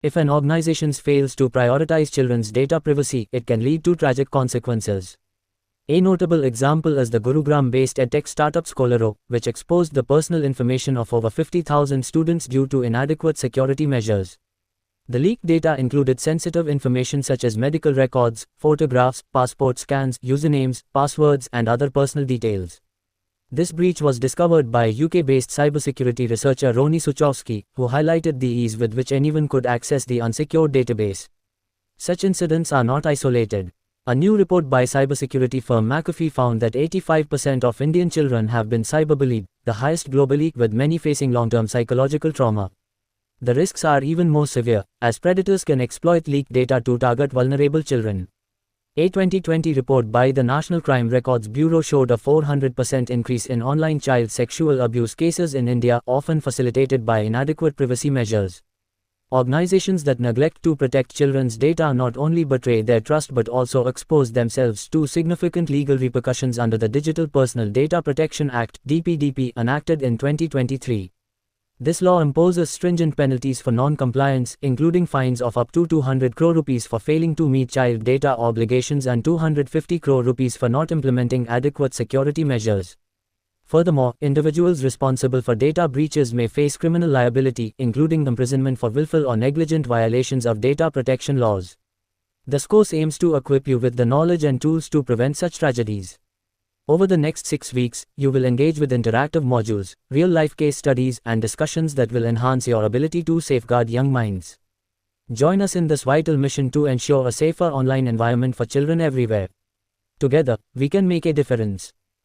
If an organization fails to prioritize children's data privacy, it can lead to tragic consequences. A notable example is the Gurugram-based edtech startup Scholaro, which exposed the personal information of over 50,000 students due to inadequate security measures. The leaked data included sensitive information such as medical records, photographs, passport scans, usernames, passwords, and other personal details. This breach was discovered by UK-based cybersecurity researcher Roni Suchowski, who highlighted the ease with which anyone could access the unsecured database. Such incidents are not isolated. A new report by cybersecurity firm McAfee found that 85% of Indian children have been cyberbullied, the highest globally, with many facing long-term psychological trauma. The risks are even more severe, as predators can exploit leaked data to target vulnerable children. A 2020 report by the National Crime Records Bureau showed a 400% increase in online child sexual abuse cases in India, often facilitated by inadequate privacy measures. Organizations that neglect to protect children's data not only betray their trust but also expose themselves to significant legal repercussions under the Digital Personal Data Protection Act (DPDP) enacted in 2023. This law imposes stringent penalties for non-compliance, including fines of up to 200 crore rupees for failing to meet child data obligations and 250 crore rupees for not implementing adequate security measures. Furthermore, individuals responsible for data breaches may face criminal liability, including imprisonment for willful or negligent violations of data protection laws. This course aims to equip you with the knowledge and tools to prevent such tragedies. Over the next 6 weeks, you will engage with interactive modules, real-life case studies, and discussions that will enhance your ability to safeguard young minds. Join us in this vital mission to ensure a safer online environment for children everywhere. Together, we can make a difference.